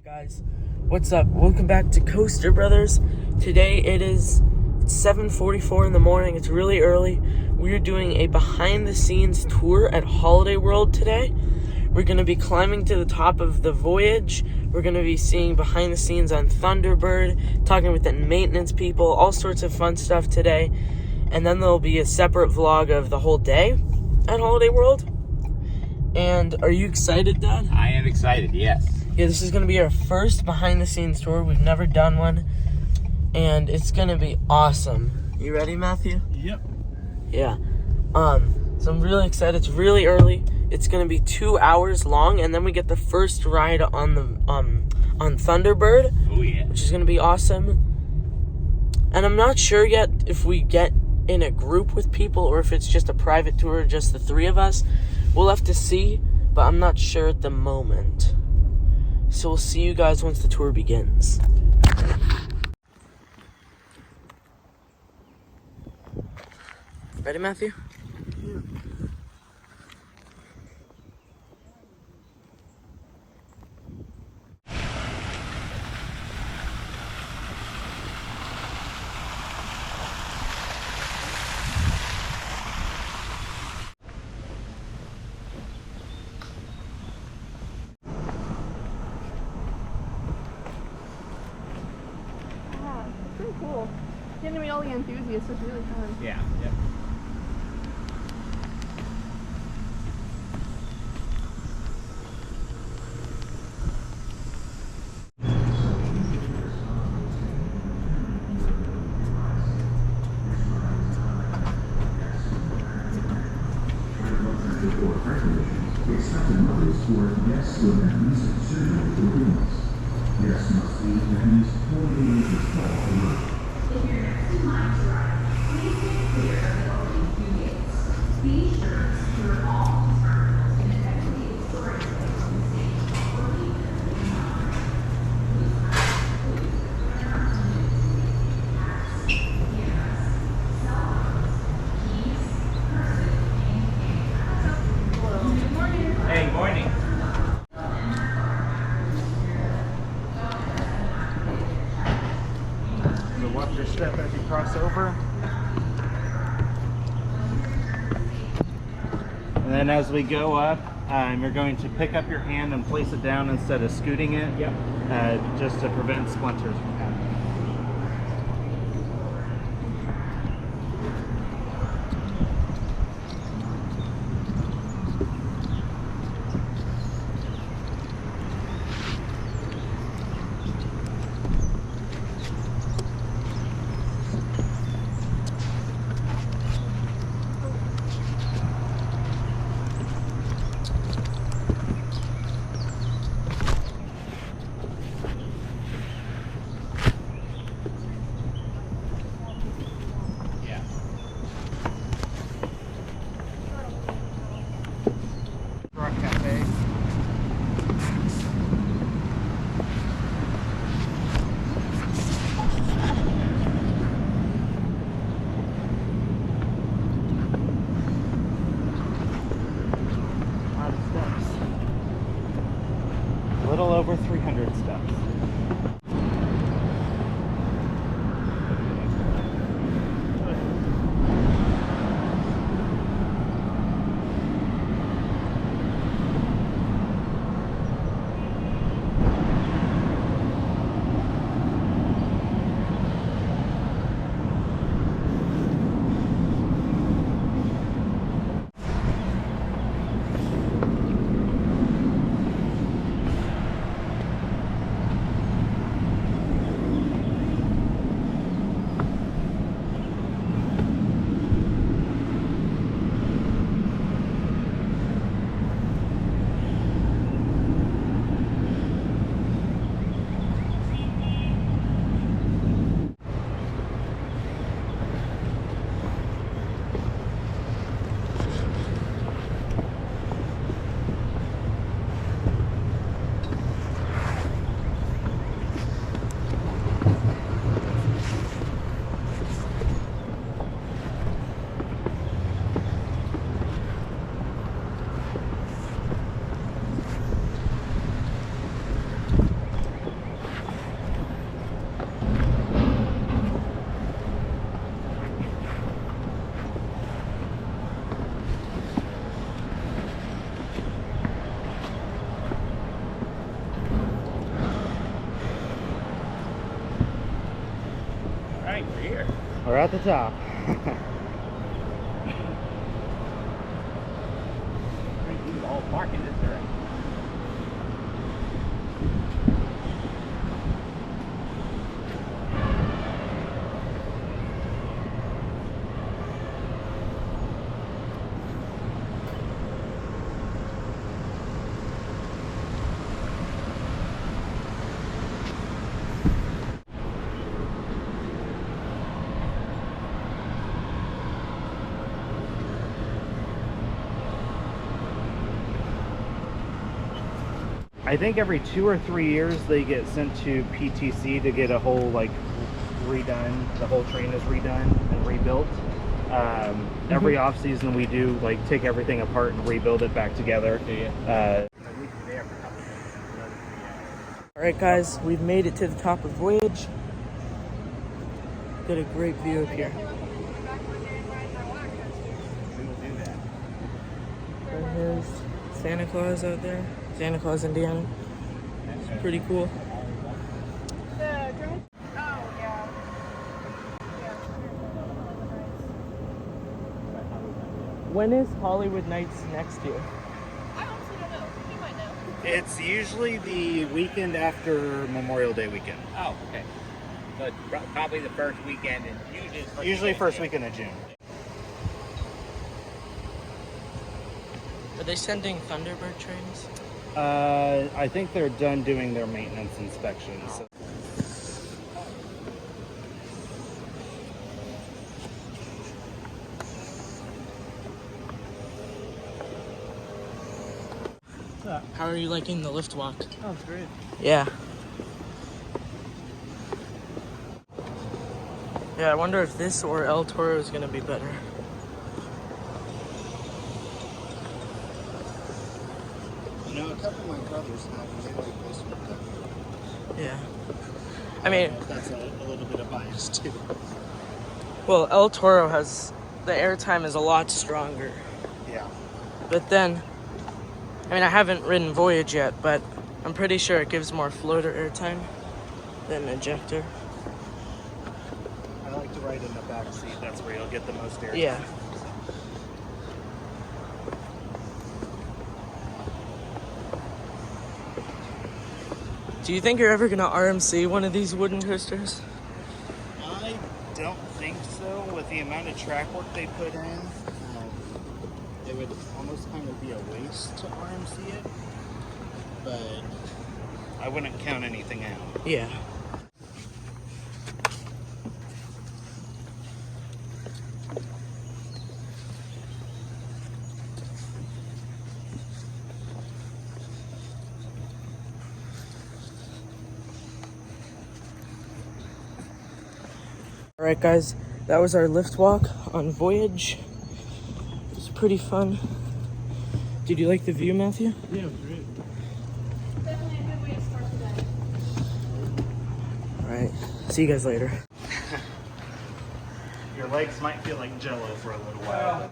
Guys, what's up? Welcome back to Coaster Brothers. Today it's 7:44 in the morning. It's really early. We're doing a behind-the-scenes tour at Holiday World today. We're going to be climbing to the top of the Voyage. We're going to be seeing behind the scenes on Thunderbird, talking with the maintenance people, all sorts of fun stuff today. And then there'll be a separate vlog of the whole day at Holiday World. And are you excited, Dad? I am excited, yes. Yeah, this is going to be our first behind-the-scenes tour. We've never done one, and it's going to be awesome. You ready, Matthew? Yep. Yeah. So I'm really excited. It's really early. It's going to be 2 hours long, and then we get the first ride on the on Thunderbird. Oh, yeah. Which is going to be awesome. And I'm not sure yet if we get in a group with people or if it's just a private tour, just the three of us. We'll have to see, but I'm not sure at the moment. So we'll see you guys once the tour begins. Ready, Matthew? Yeah. Pretty cool. Getting to meet all the enthusiasts was really fun. Yeah. Yep. Expected mothers who are guests will at least consider the rooms. Guests must be at least 48 inches tall or lower. If you're next in line to ride, please get clear of the opening few gates. Be sure to secure all terminals and effectively storage space on the stage before leaving the main line. Please please hats, cameras, cell phones, keys, purses, and cameras. Hello. Good morning. Hey, morning. So watch your step as you cross over. And then as we go up, you're going to pick up your hand and place it down instead of scooting it. Yep. Just to prevent splinters from happening. A little over 300 steps. We're at the top. All park in this direction. I think every 2 or 3 years they get sent to PTC to get a whole like redone. The whole train is redone and rebuilt. Every off season we do like take everything apart and rebuild it back together. Alright guys, we've made it to the top of Voyage. Got a great view up here. Right here's Santa Claus out there. Santa Claus, Indiana. It's pretty cool. The drone? Oh, yeah. When is Hollywood Nights next year? I honestly don't know. You might know. It's usually the weekend after Memorial Day weekend. Oh, okay. So it's probably the first weekend, and Usually first weekend of June. Are they sending Thunderbird trains? I think they're done doing their maintenance inspections. So. How are you liking the Liftwalk? Oh, it's great. Yeah. Yeah, I wonder if this or El Toro is gonna be better. You know, a couple of my brothers have, and they like this one. Yeah. I mean, That's a little bit of bias too. well, El Toro has, the airtime is a lot stronger. Yeah. But then, I mean, I haven't ridden Voyage yet, but I'm pretty sure it gives more floater airtime than ejector. I like to ride in the back seat. That's where you'll get the most air. Yeah. Do you think you're ever gonna RMC one of these wooden coasters? I don't think so. With the amount of track work they put in, it would almost kind of be a waste to RMC it. But I wouldn't count anything out. Yeah. Alright guys, that was our lift walk on Voyage. It was pretty fun. Did you like the view, Matthew? Yeah, it was great. Definitely a good way to start the day. Alright, see you guys later. Your legs might feel like jello for a little while.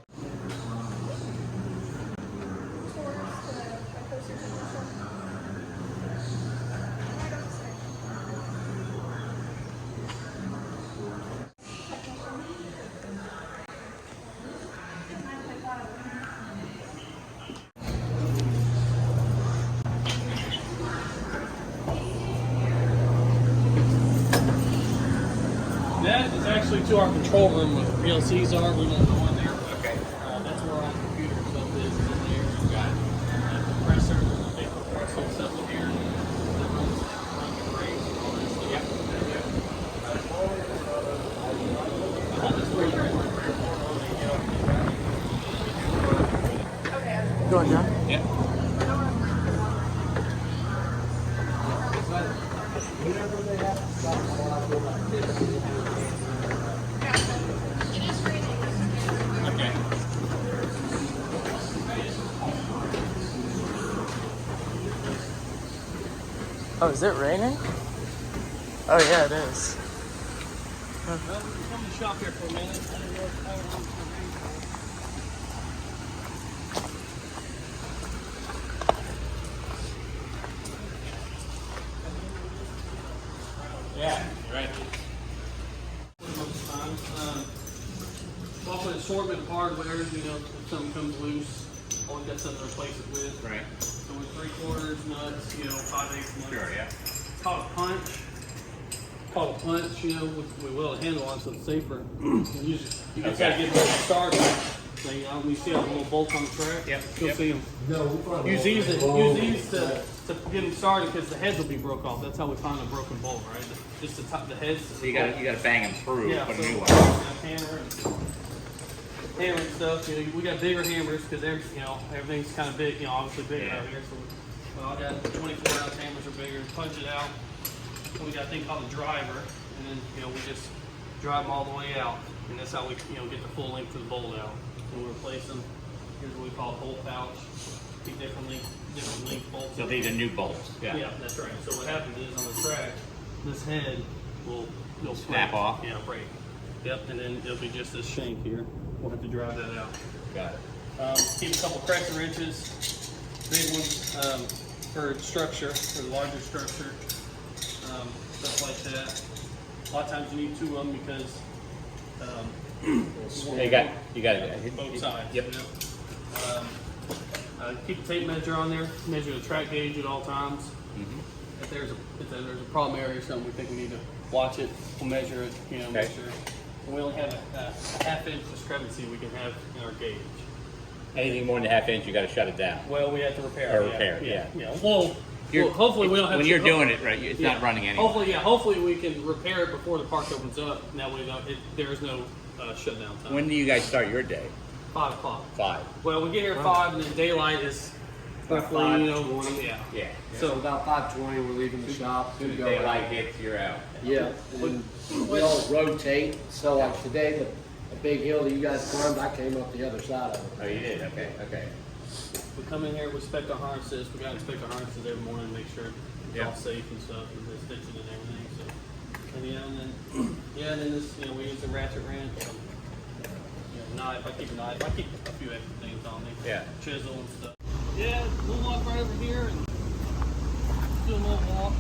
That is actually to our control room where the PLCs are. We won't go in there. Okay. That's where all the computer stuff is in there. We've got compressor, big compressor stuff in here. That runs the brakes and all that stuff. Yep. That's where you're at. Go on, John. Yeah. Okay. Oh, is it raining? Oh yeah, it is. Well, we can come and shop here for a minute. I don't know if I want to Yeah, you're right. assortment of hardware. You know, if something comes loose, always got something to replace it with. Right. So with 3/4 nuts, you know, 5/8 nuts. Sure, yeah. It's called a punch. Called a punch, you know, with will handle on, so it's safer. You just gotta get them started. So, you know, when you see a little bolt on the track, you'll see them. Use these to get them started because the heads will be broke off. That's how we find a broken bolt, right? Just the heads. So you gotta bang them through. Yeah, Put so a new one. hammer and stuff. You know, we got bigger hammers because there's, you know, everything's kind of big. You know, obviously bigger out here. So, well, I got 24-ounce hammers are bigger. Punch it out. We got a thing called a driver, and then, you know, we just drive them all the way out, and that's how we, you know, get the full length of the bolt out. And we replace them. Here's what we call a bolt pouch. Different length bolts. So these are new bolts. Yeah, that's right. So what happens is on the track, this head will Snap break. off? Yeah, break. Yep, and then it'll be just this shank here. We'll have to drive that out. Got it. Keep a couple crescent wrenches, big ones for structure, for the larger structure, stuff like that. A lot of times you need 2 of them because You got it. both sides. Yep. You know? Keep a tape measure on there. Measure the track gauge at all times. If there's a problem area or something, we think we need to watch it. We'll measure it. You know, make sure. And we only have a half-inch discrepancy we can have in our gauge. Anything more than a 1/2 inch, you got to shut it down. Well, we have to repair Or it. repair it, yeah. Yeah. Well, hopefully we don't have When to. you're doing it right, it's not running anymore. Hopefully we can repair it before the park opens up. And that way there is no shutdown time. When do you guys start your day? 5 o'clock. 5. Well, we get here at 5, and then daylight is roughly, you know, Yeah. So about 5:20, we're leaving the shop. As soon as go daylight out. hits, you're out. Yeah, and we all rotate. So like today, the big hill that you guys climbed, I came up the other side of it. Oh, you did? Okay. we come in here, we inspect our harnesses. We got to inspect our harnesses every morning to make sure it's all safe and stuff, and the stitching and everything. So, and then this, you know, we use the ratchet wrench. Knife. I keep a knife. I keep a few extra things on me. Yeah. Chisel and stuff. Yeah, we'll walk right over here and do a little walk.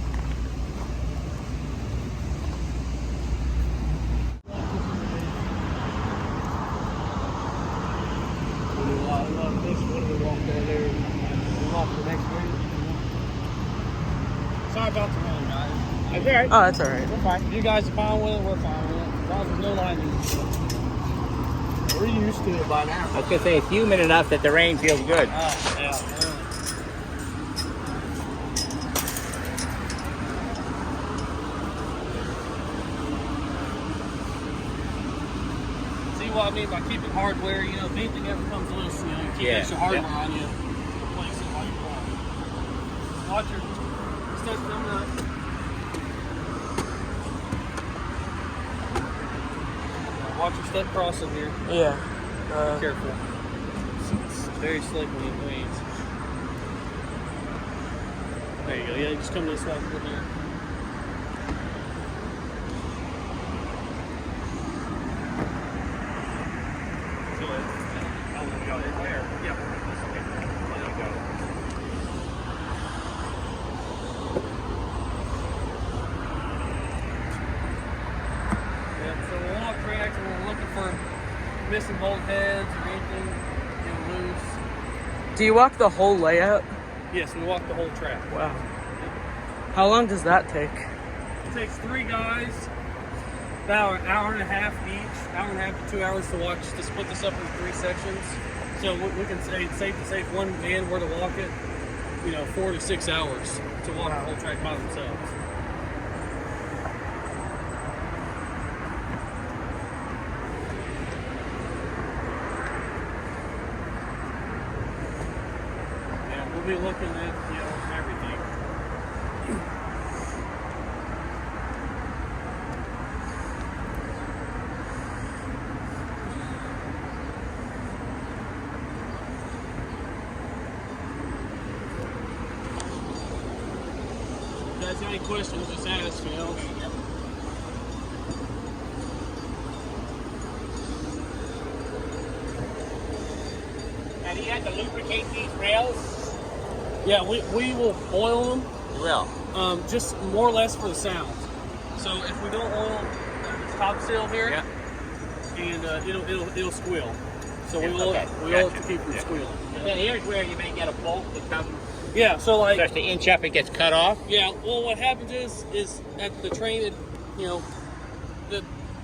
Sorry about the rain, guys. That's all right. Oh, that's all right. We're fine. You guys are fine with it, we're fine with it. As long as there's no lightning. We're used to it by now. I was gonna say it's humid enough that the rain feels good. Yeah. See what I mean by keeping hardware? You know, if anything ever comes loose, you know, you keep extra hardware on you. Replace it while you're walking. Watch your stuff coming up. Watch your step crossing here. Yeah. Be careful. It's very slick when it rains. There you go. Yeah, just come this way from here. See you later. Oh, we got it there. Yep. There you go. Yeah, so we'll walk track and we're looking for missing bolt heads or anything, you know, loose. Do you walk the whole layout? Yes, we walk the whole track. Wow. How long does that take? It takes 3 guys about an hour and a half each, hour and a half to 2 hours to split this up into 3 sections. So we can say it's safe to say if one man were to walk it, you know, 4 to 6 hours to walk the whole track by themselves. Yeah, we'll be looking at, you know, everything. If you guys have any questions, just ask, you know. And you have to lubricate these rails? Yeah, we will oil them. You will. Just more or less for the sound. So if we don't oil the top seal here, and it'll squeal. So we will Okay, we will gotcha. to keep from squealing. Now here's where you may get a bolt that comes Yeah. So like starts to inch up, it gets cut off. yeah. Well, what happens is at the train,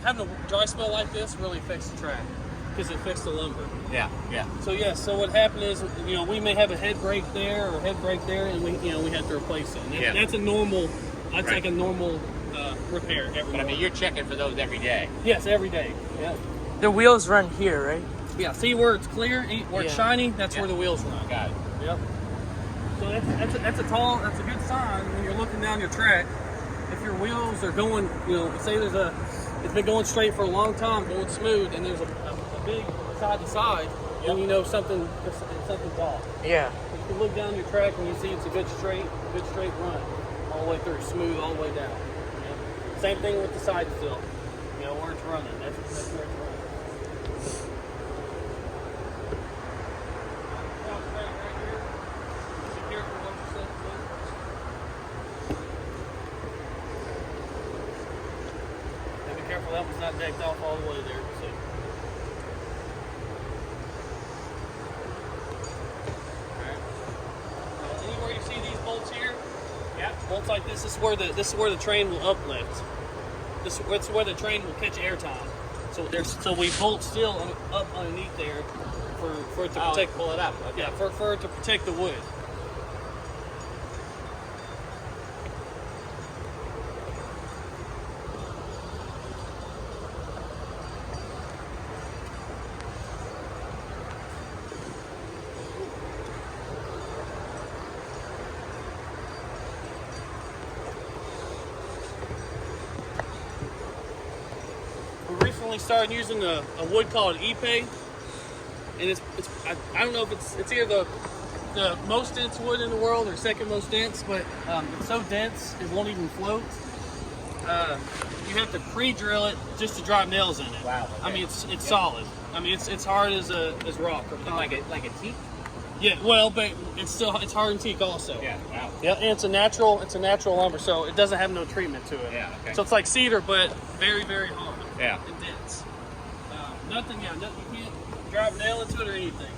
having a dry spell like this really affects the track because it affects the lumber. Yeah, yeah. So yeah, so what happened is, we may have a head break there or a head break there, and we have to replace it. And that's a normal. That's Right. like a normal repair every. But I mean, you're checking for those every day. Yes, every day. Yeah. The wheels run here, right? Yeah. See where it's clear, where it's Yeah. shiny. That's Yeah. where the wheels run. Got it. Yep. So that's a good sign when you're looking down your track. If your wheels are going, say it's been going straight for a long time, going smooth, and there's a big side to side, then you know something's off. Yeah. If you look down your track and you see it's a good straight run, all the way through, smooth all the way down. Same thing with the side still, where it's running. That's where it's running. Be careful that one's not decked off all the way there. See. Anywhere you see these bolts here, bolts like this is where the train will uplift. This is where the train will catch airtime. So we bolt still up underneath there for it to protect. Pull it up. Okay. Yeah, for it to protect the wood. We recently started using a wood called Ipe, and I don't know if it's either the most dense wood in the world or second most dense, but it's so dense it won't even float. You have to pre-drill it just to drive nails in it. Wow. Okay. I mean it's solid. I mean it's hard as rock. Or Like a teak. Yeah, well, but it's hard and teak also. Yeah. Wow. Yeah, and it's a natural lumber, so it doesn't have no treatment to it. Yeah. Okay. So it's like cedar, but very, very hard. Yeah. And dense. Nothing. You can't drive a nail into it or anything.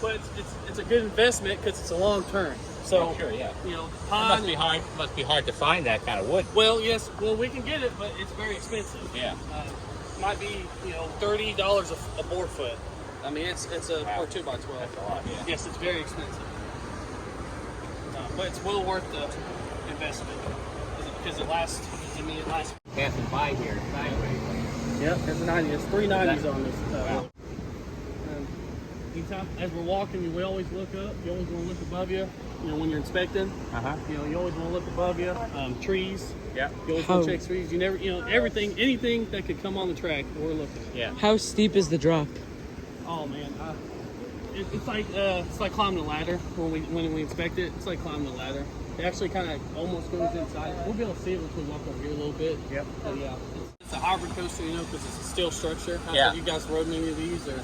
But it's a good investment because it's a long term. So sure. Yeah. It pine. must be hard to find that kind of wood. Well, yes. Well, we can get it, but it's very expensive. Yeah. Might be $30 a board foot. I mean, it's a Wow. for 2x12. That's a lot. Yeah. Yes, it's very expensive. But it's well worth the investment because it lasts. It lasts. Passing by here sideways. Yep, there's a 90. There's 3 90s on this. Wow. Anytime, as we're walking, we always look up. You always want to look above you. When you're inspecting. You always want to look above you. Trees. Yeah. You always want to check trees. You never, anything that could come on the track, we're looking at. Yeah. How steep is the drop? Oh man, it's like climbing a ladder when we inspect it. It's like climbing a ladder. It actually kind of almost goes inside. We'll be able to see it if we walk over here a little bit. Yep. But yeah, it's a hybrid coaster, because it's a steel structure. Yeah. You guys rode many of these, or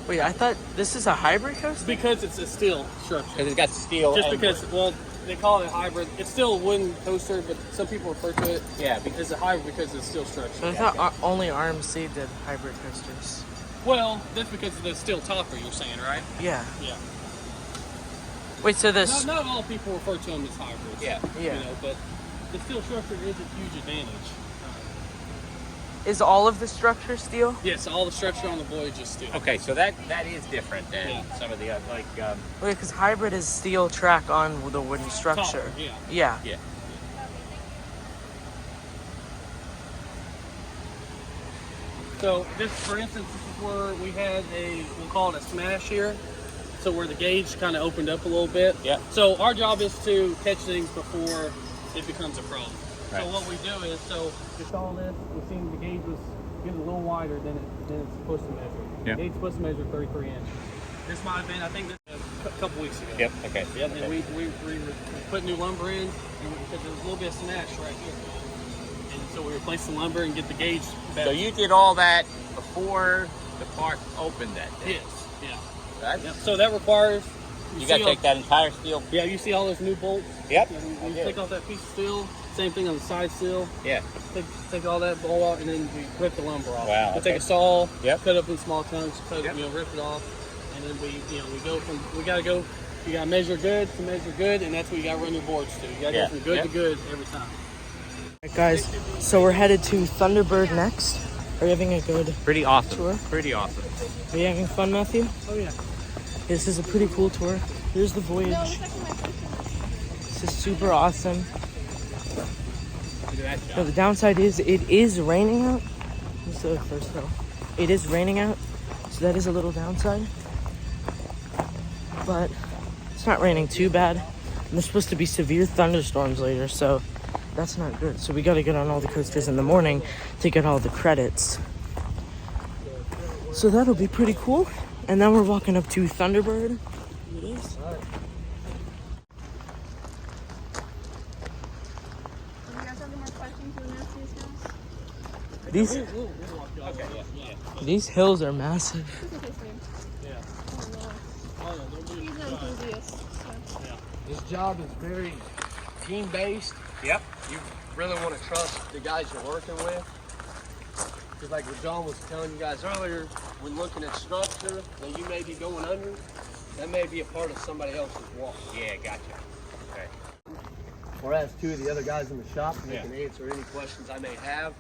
Wait, I thought this is a hybrid coaster? because it's a steel structure. Because it's got steel. Just and because, wood. well, they call it a hybrid. It's still a wooden coaster, but some people refer to it Yeah. as a hybrid because it's steel structure. But I thought only RMC did hybrid coasters. Well, that's because of the steel topper you're saying, right? Yeah. Yeah. Wait, so this... Not all people refer to them as hybrids. Yeah. Yeah. But the steel structure is a huge advantage. Is all of the structure steel? Yes, all the structure on the Voyage is steel. Okay, so that is different than Yeah. some of the other, like. Wait, because hybrid is steel track on the wooden structure. Topper, yeah. Yeah. Yeah. So this, for instance, this is where we had we'll call it a smash here. So where the gauge kind of opened up a little bit. Yeah. So our job is to catch things before it becomes a problem. Right. So what we do is, we saw this, we seen the gauge was getting a little wider than it's supposed to measure. Yeah. The gauge is supposed to measure 33 inches. This might have been, I think, a couple weeks ago. Yep. Okay. Yep, Okay. and we put new lumber in, because there was a little bit of snash right here. And so we replaced the lumber and get the gauge back. So you did all that before the park opened that day. Yes, yeah. Right? Yep. So that requires... You got to take that entire steel. Yeah, you see all those new bolts? Yep. We take off that piece of steel, Same thing on the side sill. Yeah. Take all that bowl out, and then we rip the lumber off. Wow, We okay. take a saw, Yep. cut up in small chunks, Yep. rip it off, and then we go from, you gotta measure good to measure good, and that's what you gotta run your boards to. You gotta Yeah. go from good Yep. to good every time. Alright, guys, so we're headed to Thunderbird next. Are you having a good Pretty awesome. tour? Pretty awesome. Are you having fun, Matthew? Oh yeah. This is a pretty cool tour. Here's the Voyage. No, it's actually my first This is super awesome. Look at that No, shot. the downside is it is raining out. This is the first hill. It is raining out, so that is a little downside. But it's not raining too bad. And there's supposed to be severe thunderstorms later, so that's not good. So we got to get on all the coasters in the morning to get all the credits. So that'll be pretty cool. And then we're walking up to Thunderbird. Here it is. Do you guys have any more questions for Matthew's house? These hills are massive. What's his name? Yeah. Oh, no. He's an enthusiast. So. This job is very team-based. Yep. You really want to trust the guys you're working with. Because like what John was telling you guys earlier, when looking at structure that you may be going under, that may be a part of somebody else's wall. Yeah, gotcha. Okay. Whereas two of the other guys in the shop, they Yeah. can answer any questions I may have.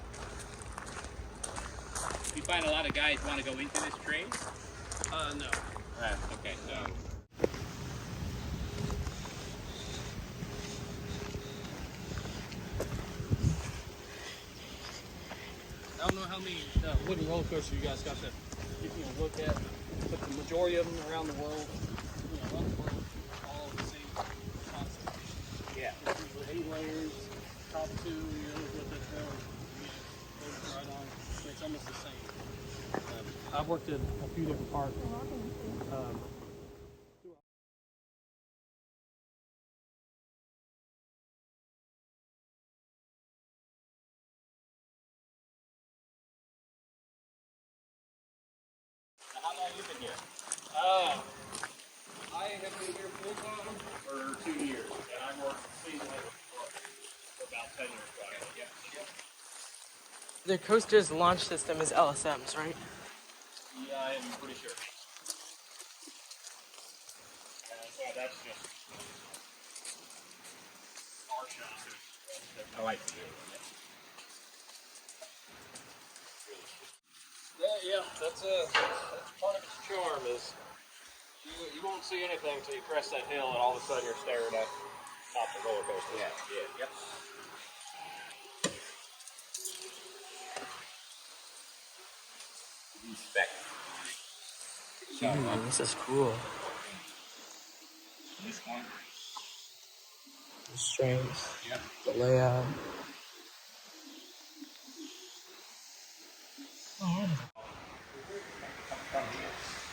You find a lot of guys want to go into this trade? No. Okay, so. I don't know how many wooden roller coasters you guys got to look at, but the majority of them around the world, around the world, all the same concept. Yeah. It's usually 8 layers, top 2, with the trail, goes right on. It's almost the same. I've worked at a few different parks. How long you been here? I have been here full time for 2 years, and I've worked seasonally for about 10 years. Yep. The coaster's launch system is LSMs, right? Yeah, I am pretty sure. So that's just our shop. I like to do it. That's part of its charm is you won't see anything until you crest that hill, and all of a sudden you're staring at top of the roller coaster. Yeah. Yep. Respect. This is cool. This one. The strings, Yep. the layout.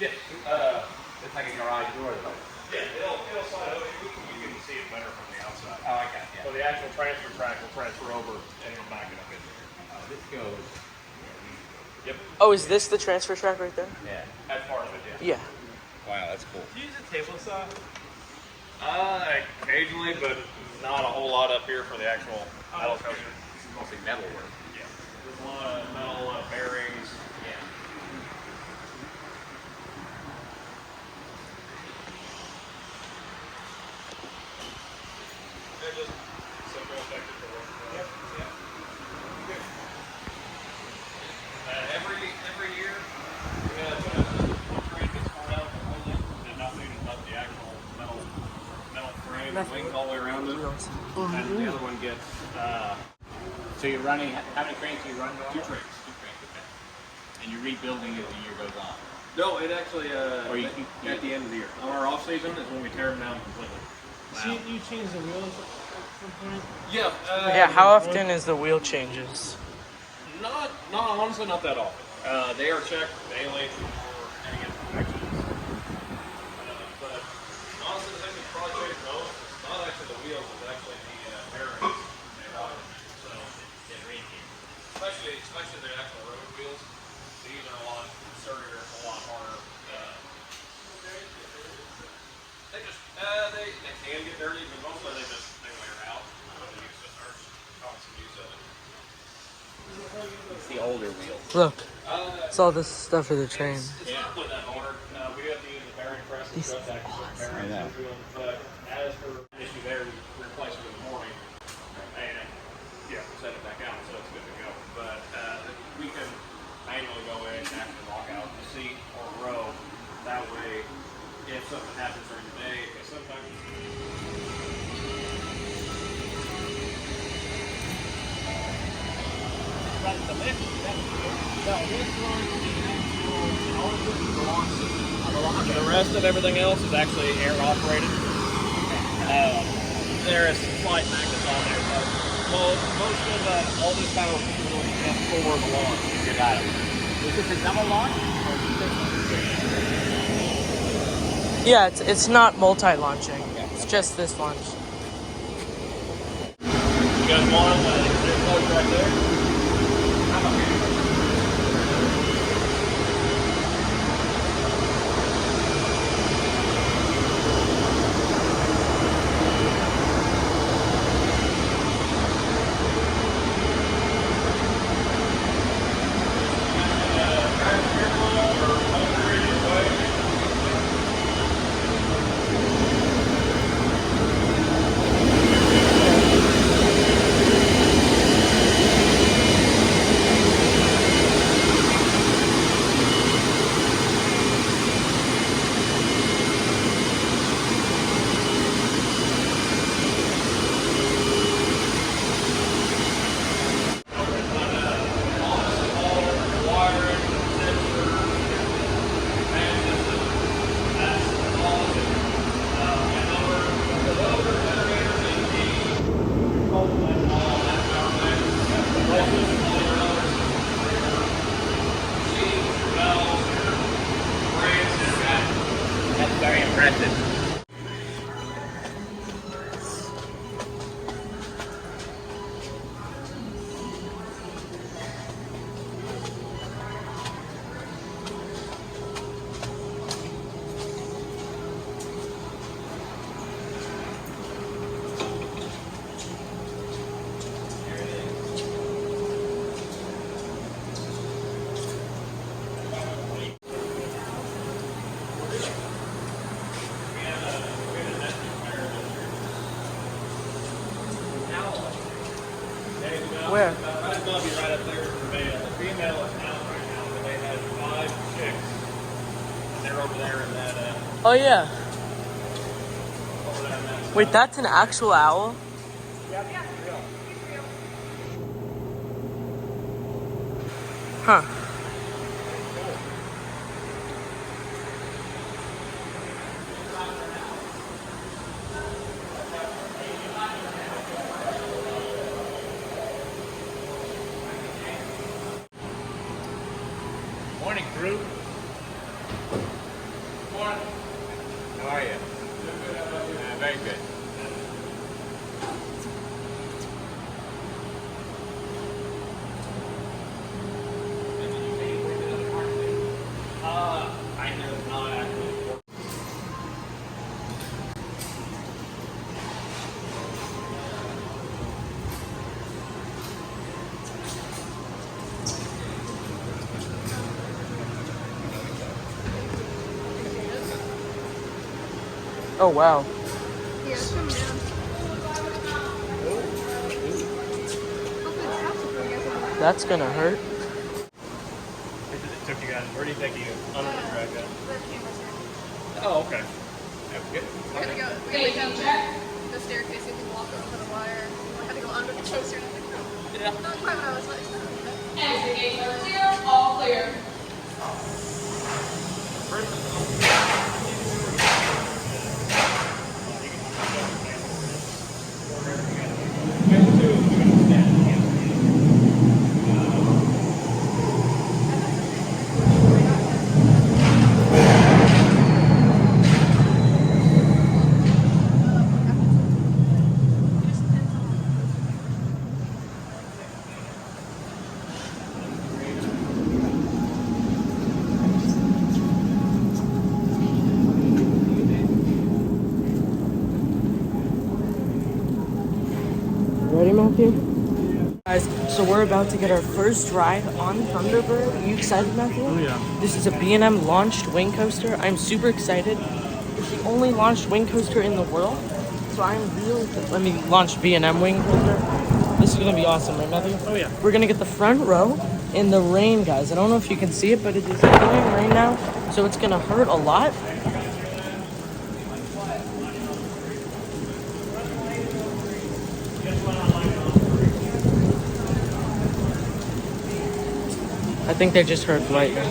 Yeah. It's like a garage door though. Yeah, it'll slide over. You can see it better from the outside. Oh, I got it. So the actual transfer track will transfer over, and it'll back it up in there. This goes. Yep, Oh, is this the transfer track right there? Yeah. that's part of it. Yeah. Yeah. Wow, that's cool. Do you use a table saw? Occasionally, but not a whole lot up here for the actual metal coaster. This is mostly metal work. Yeah. There's a lot of metal bearings. Yeah. They're just simple effective to work with. Yep. Every year, we have one train gets torn out completely. There's nothing but the actual metal frame and wings all the way around it. And the other one gets So you're running, how many trains do you run? two trains. Okay. And you're rebuilding as the year goes on. No, it actually Or you- at the end of the year. Our off season is when we tear them down completely. So you change the wheels at some point? Yeah. Yeah, how often is the wheel changes? Not honestly, not that often. They are checked daily for any imperfections. But honestly, the thing that probably changed most is not actually the wheels, it's actually the bearings. Especially the actual road wheels. These are a lot sturdier, a lot harder. They can get dirty, but mostly they wear out. They use the wheels. Look, it's all this stuff for the train. Yeah. This is awesome. I know. But as for issue there, we replace it in the morning. And yeah, set it back out, so it's good to go. But we can manually go in and actually lock out the seat or row. That way, if something happens during the day, because sometimes. But the lift, no, this one is actual, the launch system. The rest of everything else is actually air operated. There is flight magnets on there, but most of all this power is really just for the launch. You got it. Is this a double launch? Or is this Yeah, it's not multi-launching. It's just this launch. You guys want them? There's close right there. I'm okay. That's very impressive. Where? Right above you, right up there is the male. The female is out right now, but they had 5 chicks. And they're over there in that, Oh yeah. over there in that. Wait, that's an actual owl? Huh. Morning, crew. Morning. How are you? Very good. I know it's not actually. Oh wow. Yeah, it's coming down. Hopefully it's for you guys on the That's gonna hurt. It took you guys. Where do you think you under the drag gun? the camera's here. Oh, okay. That's good. We're gonna go down the staircase so you can walk over the wire. I had to go under the coaster and I was like, no. Yeah. Not quite what I was like. Exit gates are clear, all clear. Ready, Matthew? Guys, so we're about to get our first ride on Thunderbird. Are you excited, Matthew? Oh yeah. This is a B&M launched wing coaster. I'm super excited. It's the only launched wing coaster in the world. So I'm really, launched B&M wing coaster. This is gonna be awesome, right, Matthew? Oh yeah. We're gonna get the front row in the rain, guys. I don't know if you can see it, but it is pouring rain now, so it's gonna hurt a lot. I think they just heard lightning.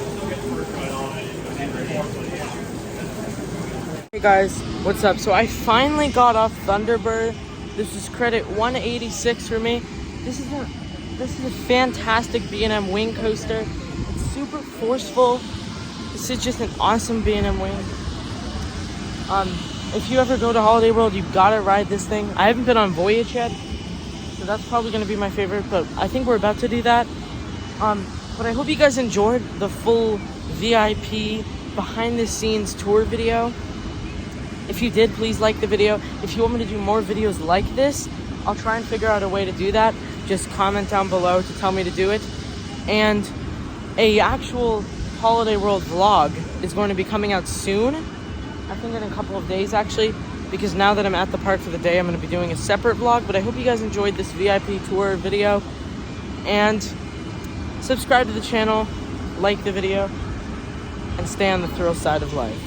Hey guys, what's up? So I finally got off Thunderbird. This is credit 186 for me. This is a fantastic B&M wing coaster. It's super forceful. This is just an awesome B&M wing. If you ever go to Holiday World, you've got to ride this thing. I haven't been on Voyage yet, so that's probably going to be my favorite, but I think we're about to do that. But I hope you guys enjoyed the full VIP behind the scenes tour video. If you did, please like the video. If you want me to do more videos like this, I'll try and figure out a way to do that. Just comment down below to tell me to do it. And a actual Holiday World vlog is going to be coming out soon. I think in a couple of days actually, because now that I'm at the park for the day, I'm going to be doing a separate vlog. But I hope you guys enjoyed this VIP tour video. And subscribe to the channel, like the video, and stay on the thrill side of life.